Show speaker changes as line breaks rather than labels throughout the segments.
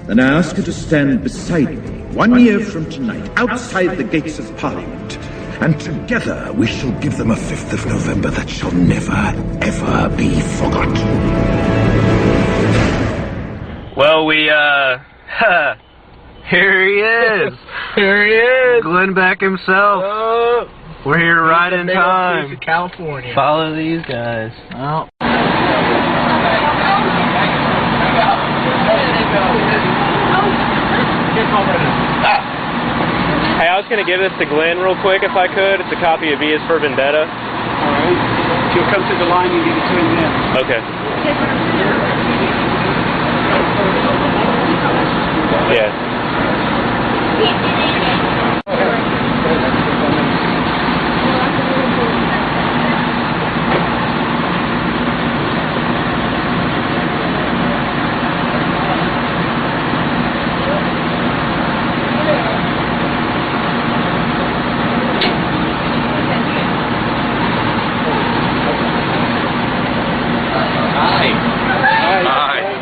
then I ask you to stand beside me 1 year from tonight, outside the gates of Parliament, and together we shall give them a 5th of November that shall never, ever be forgot.
Well, here he is.
Here he is.
Glen Beck himself.
Oh.
We're here right in time.
California.
Follow these guys.
Oh.
Hey, I was going to give this to Glenn real quick if I could. It's a copy of V is for Vendetta.
Alright. If you'll come through the line, you give it to him then.
Okay. Yeah.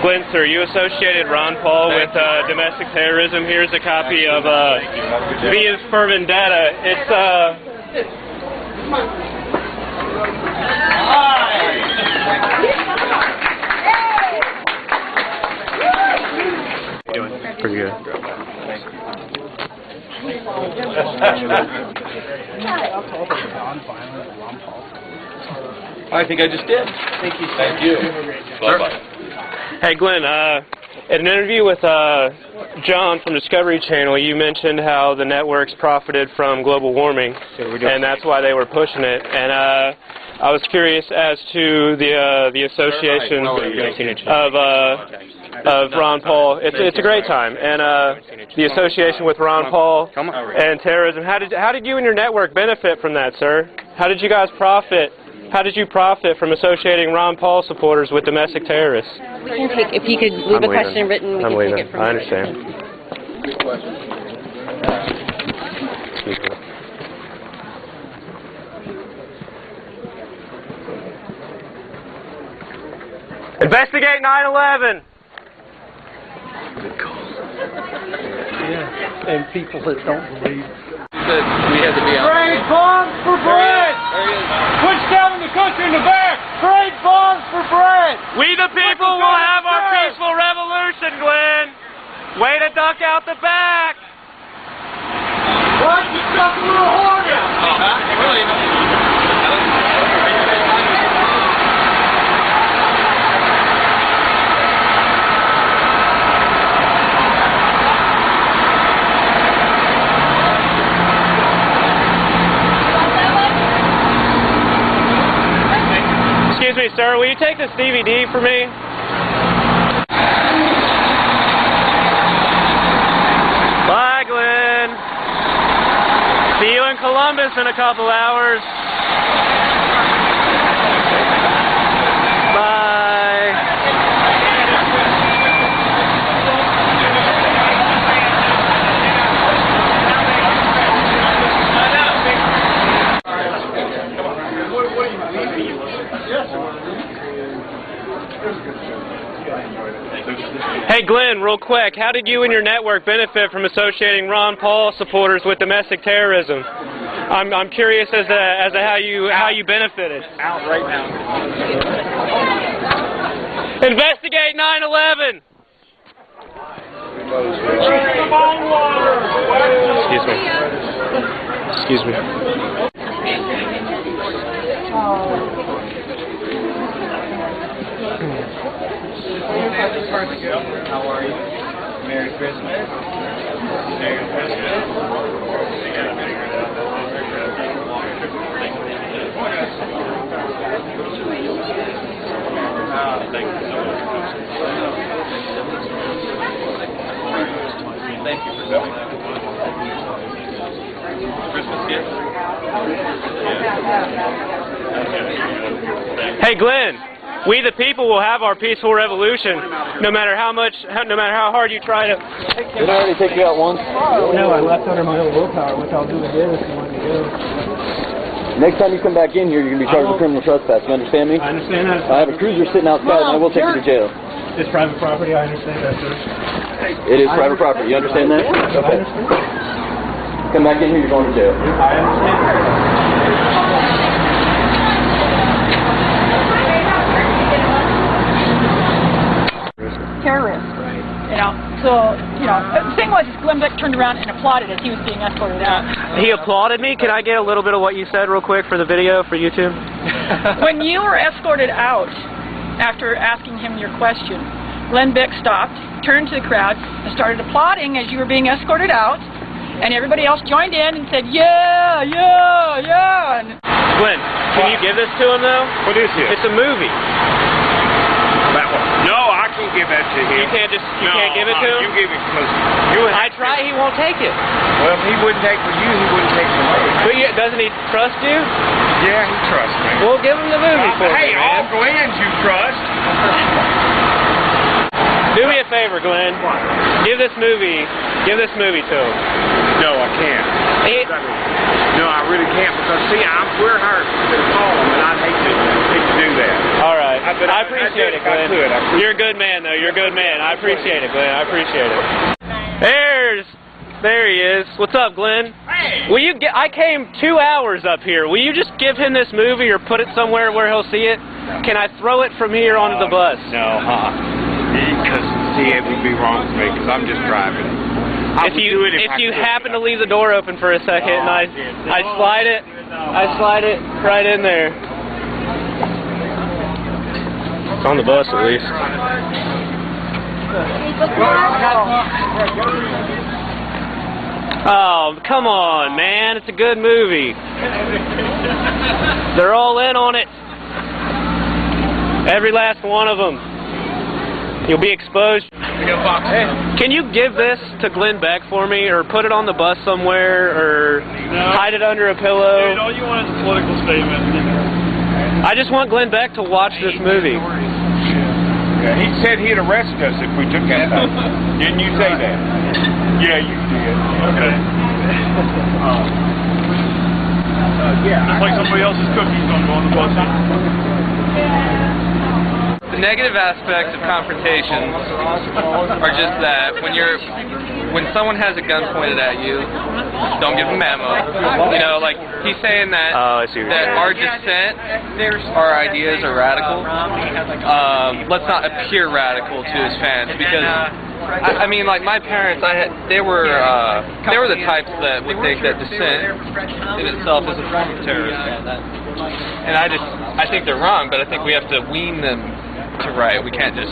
Glenn, sir, you associated Ron Paul with domestic terrorism. Here's a copy of V is for Vendetta. It's pretty good.
I think I just did.
Thank you, sir.
Thank you. Bye-bye.
Hey, Glenn, in an interview with John from Discovery Channel, you mentioned how the networks profited from global warming, and that's why they were pushing it. And I was curious as to the association of Ron Paul. It's a great time, and the association with Ron Paul and terrorism. How did you and your network benefit from that, sir? How did you guys profit? How did you profit from associating Ron Paul supporters with domestic terrorists?
We can take, if you could leave a question written, we can take it from there.
I understand. Excuse me. Investigate 9/11!
Good call. Yeah, and people that don't believe.
We had to be out.
Trade bombs for bread! Push down the country in the back! Trade bombs for bread!
We the people will have our peaceful revolution, Glenn! Way to duck out the back!
What? You stuck a little horn out!
Excuse me, sir, will you take this DVD for me? Bye, Glenn. See you in Columbus in a couple hours. Bye. Hey Glenn, real quick, how did you and your network benefit from associating Ron Paul supporters with domestic terrorism? I'm curious as to how you benefited.
Out right now.
Investigate 9/11. Excuse me.
How are you? Merry Christmas. Merry Christmas. Thank you so much. Thank you for coming. Christmas gift?
Hey Glenn, we the people will have our peaceful revolution, no matter how hard you try to.
Did I already take you out once?
No, I left under my own willpower, which I'll do again if you want to go.
Next time you come back in here, you're going to be charged with criminal trespass. You understand me?
I understand that.
I have a cruiser sitting outside, and I will take you to jail.
It's private property, I understand that, sir.
It is private property. You understand that? Okay. Come back in here. You're going to jail.
I understand.
Terrorist. You know, so, you know, the thing was, Glen Beck turned around and applauded as he was being escorted out.
He applauded me? Can I get a little bit of what you said real quick for the video for YouTube?
When you were escorted out, after asking him your question, Glen Beck stopped, turned to the crowd, and started applauding as you were being escorted out, and everybody else joined in and said, yeah, yeah, yeah. And
Glenn, can you give this to him, though?
What is it?
It's a movie.
That one. No, I can't give that to him.
You can't give it to him?
You give it because
I try, he won't take it.
Well, if he wouldn't take for you, he wouldn't take for me.
But doesn't he trust you?
Yeah, he trusts me.
Well, give him the movie for me,
Hey, all
man.
Glenn's you trust.
Do me a favor, Glenn. Give this movie to him.
No, I can't. No, I really can't because see, we're hired to call him, and I'd hate to do that.
All right. I appreciate it, Glenn. You're a good man, though. You're a good man. I appreciate it, Glenn. I appreciate it. There he is. What's up, Glenn?
Hey.
Will you I came 2 hours up here. Will you just give him this movie or put it somewhere where he'll see it? Can I throw it from here onto the bus?
No, because see, it would be wrong for me because I'm just driving.
If you happen to leave the door open for a second and I slide it right in there. It's on the bus at least. Oh, come on, man. It's a good movie. They're all in on it. Every last one of them. You'll be exposed. Hey, can you give this to Glen Beck for me, or put it on the bus somewhere, or hide it under a pillow?
Dude, all you want is a political statement.
I just want Glen Beck to watch this movie.
Yeah, he said he'd arrest us if we took that stuff. Didn't you say that? Yeah, you did. Okay. Just like somebody else's cookie's gonna go on the bus.
The negative aspects of confrontations are just that when someone has a gun pointed at you, don't give them ammo. You know, like he's saying that our dissent, our ideas are radical. Let's not appear radical to his fans because I mean, like my parents, they were the types that would think that dissent in itself is a form of terrorism. And I think they're wrong, but I think we have to wean them to right. We can't just,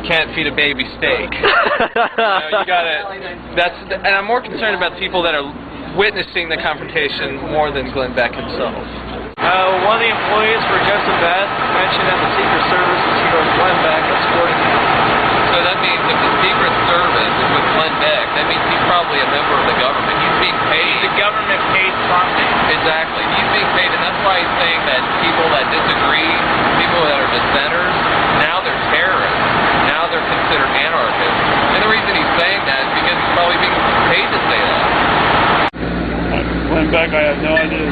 can't feed a baby steak. You gotta. And I'm more concerned about the people that are witnessing the confrontation more than Glen Beck himself. One of the employees for Joseph Beth mentioned that the Secret Service is here with Glen Beck escorting him. So that means if the Secret Service is with Glen Beck, that means he's probably a member of the government. He's being paid. The government pays property. Exactly. He's being paid, and that's why he's saying that people that disagree, people that are dissenters, now they're terrorists. Now they're considered anarchists. And the reason he's saying that is because he's probably being paid to say that.
Glen Beck, I have no idea.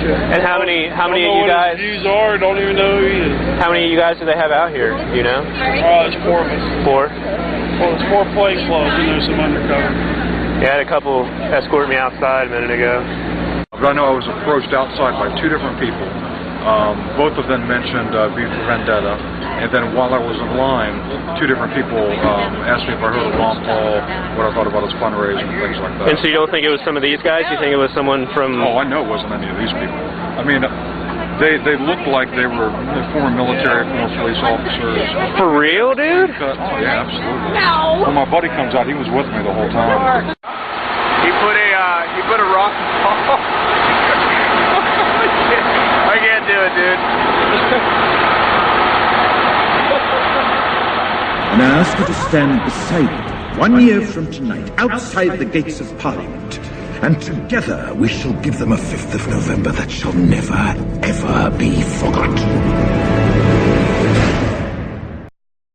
And how many of you guys?
His views are, don't even know who he is.
How many of you guys do they have out here? Do you know?
There's 4 of us.
4?
Well, there's 4 plainclothes and there's some undercover.
Yeah, I had a couple escort me outside a minute ago.
But I know I was approached outside by 2 different people. Both of them mentioned V for Vendetta, and then while I was in line, 2 different people asked me if I heard of Ron Paul, what I thought about his fundraising, and things like that.
And so you don't think it was some of these guys? You think it was someone from...
Oh, I know it wasn't any of these people. I mean, they looked like they were former military, former police officers.
For real, dude?
Oh, yeah, absolutely. No! When my buddy comes out, he was with me the whole time.
He put a rock ball. I can't do it, dude.
And I ask you to stand beside me 1 year from tonight, outside the gates of Parliament, and together we shall give them a 5th of November that shall never, ever be forgotten.